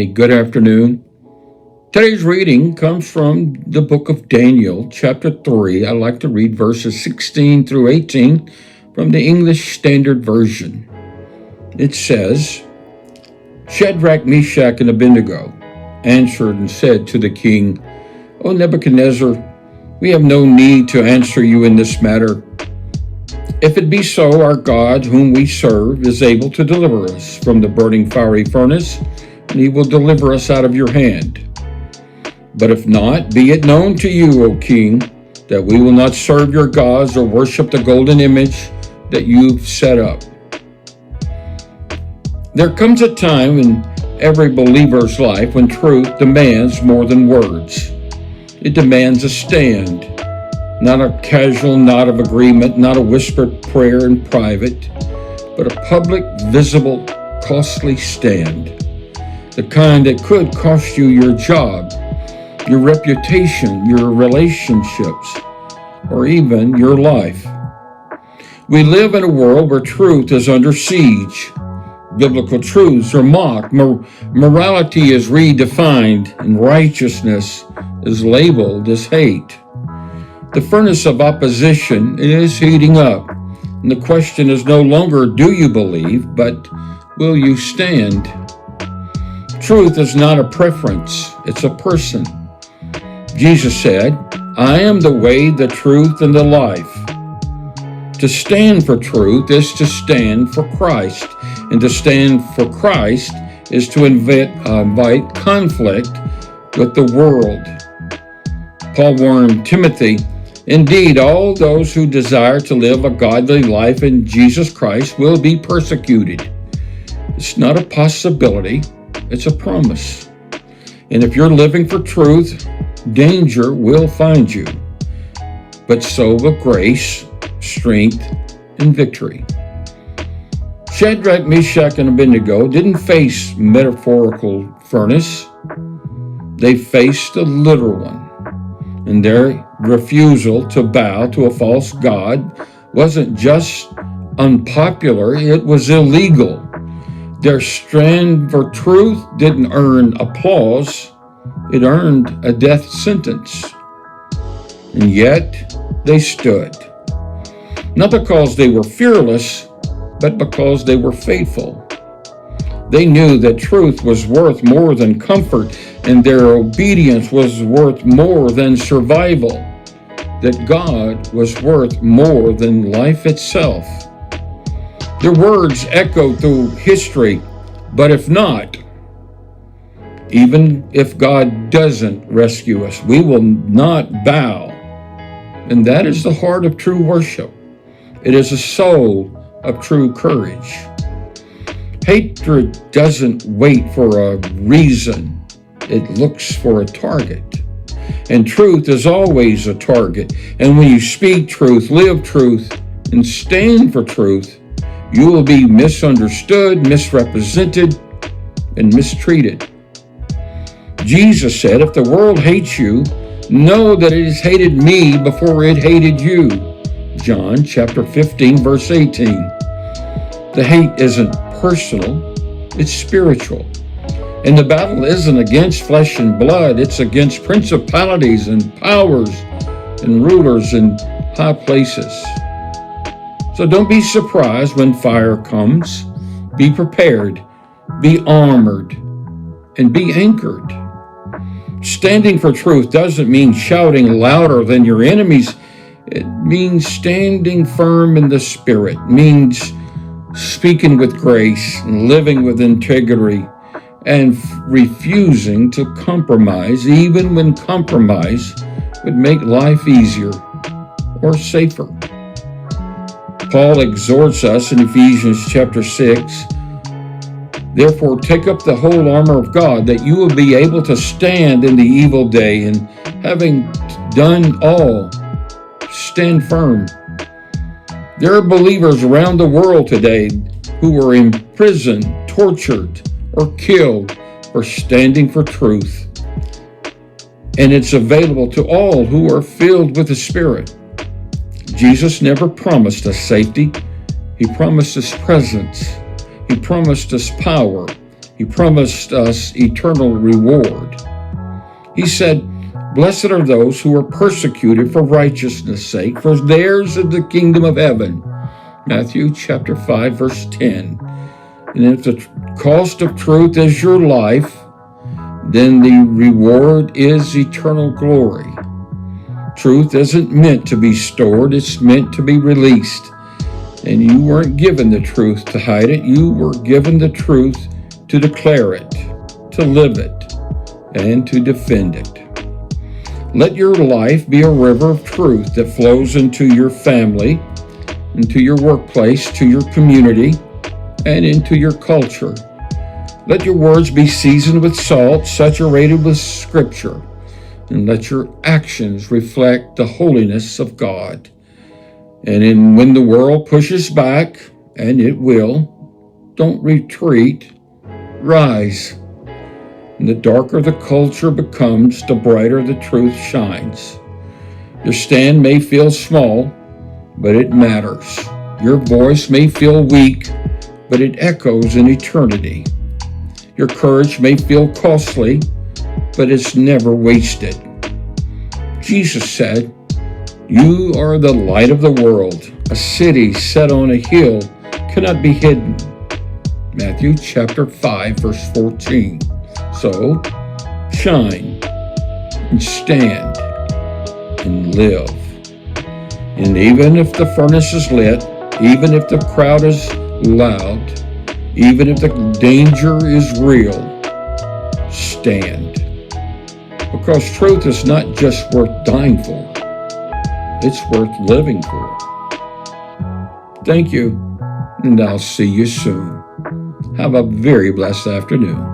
Hey, good afternoon. Today's reading comes from the book of Daniel, chapter 3. I like to read verses 16 through 18 from the English Standard Version. It says, Shadrach, Meshach, and Abednego answered and said to the king, O Nebuchadnezzar, we have no need to answer you in this matter. If it be so, our God, whom we serve, is able to deliver us from the burning fiery furnace, and he will deliver us out of your hand. But if not, be it known to you, O king, that we will not serve your gods or worship the golden image that you've set up. There comes a time in every believer's life when truth demands more than words. It demands a stand. Not a casual nod of agreement, not a whispered prayer in private, but a public, visible, costly stand. The kind that could cost you your job, your reputation, your relationships, or even your life. We live in a world where truth is under siege. Biblical truths are mocked, morality is redefined, and righteousness is labeled as hate. The furnace of opposition is heating up, and the question is no longer do you believe, but will you stand? Truth is not a preference, it's a person. Jesus said, I am the way, the truth, and the life. To stand for truth is to stand for Christ, and to stand for Christ is to invite conflict with the world. Paul warned Timothy, indeed, all those who desire to live a godly life in Jesus Christ will be persecuted. It's not a possibility, it's a promise. And if you're living for truth, danger will find you, but so will grace, strength, and victory. Shadrach, Meshach, and Abednego didn't face metaphorical furnace. They faced a literal one. And their refusal to bow to a false god wasn't just unpopular, it was illegal. Their stand for truth didn't earn applause, it earned a death sentence. And yet, they stood. Not because they were fearless, but because they were faithful. They knew that truth was worth more than comfort, and their obedience was worth more than survival, that God was worth more than life itself. Their words echoed through history, but if not, even if God doesn't rescue us, we will not bow. And that is the heart of true worship. It is a soul of true courage. Hatred doesn't wait for a reason. It looks for a target. And truth is always a target. And when you speak truth, live truth, and stand for truth, you will be misunderstood, misrepresented, and mistreated. Jesus said, if the world hates you, know that it has hated me before it hated you. John chapter 15, verse 18. The hate isn't personal, it's spiritual. And the battle isn't against flesh and blood, it's against principalities and powers and rulers in high places. So don't be surprised when fire comes. Be prepared, be armored, and be anchored. Standing for truth doesn't mean shouting louder than your enemies. It means standing firm in the Spirit, means speaking with grace and living with integrity and refusing to compromise, even when compromise would make life easier or safer. Paul exhorts us in Ephesians chapter 6, therefore take up the whole armor of God, that you will be able to stand in the evil day, and having done all, stand firm. There are believers around the world today who are imprisoned, tortured, or killed for standing for truth. And it's available to all who are filled with the Spirit. Jesus never promised us safety. He promised us presence. He promised us power. He promised us eternal reward. He said, "Blessed are those who are persecuted for righteousness' sake, for theirs is the kingdom of heaven." Matthew chapter 5, verse 10. And if the cost of truth is your life, then the reward is eternal glory. Truth isn't meant to be stored, it's meant to be released. And you weren't given the truth to hide it, you were given the truth to declare it, to live it, and to defend it. Let your life be a river of truth that flows into your family, into your workplace, to your community, and into your culture. Let your words be seasoned with salt, saturated with Scripture, and let your actions reflect the holiness of God. And when the world pushes back, and it will, don't retreat, rise. And the darker the culture becomes, the brighter the truth shines. Your stand may feel small, but it matters. Your voice may feel weak, but it echoes in eternity. Your courage may feel costly, but it's never wasted. Jesus said, "You are the light of the world. A city set on a hill cannot be hidden." Matthew chapter 5, verse 14. So, shine and stand and live. And even if the furnace is lit, even if the crowd is loud, even if the danger is real, stand. Because truth is not just worth dying for, it's worth living for. Thank you, and I'll see you soon. Have a very blessed afternoon.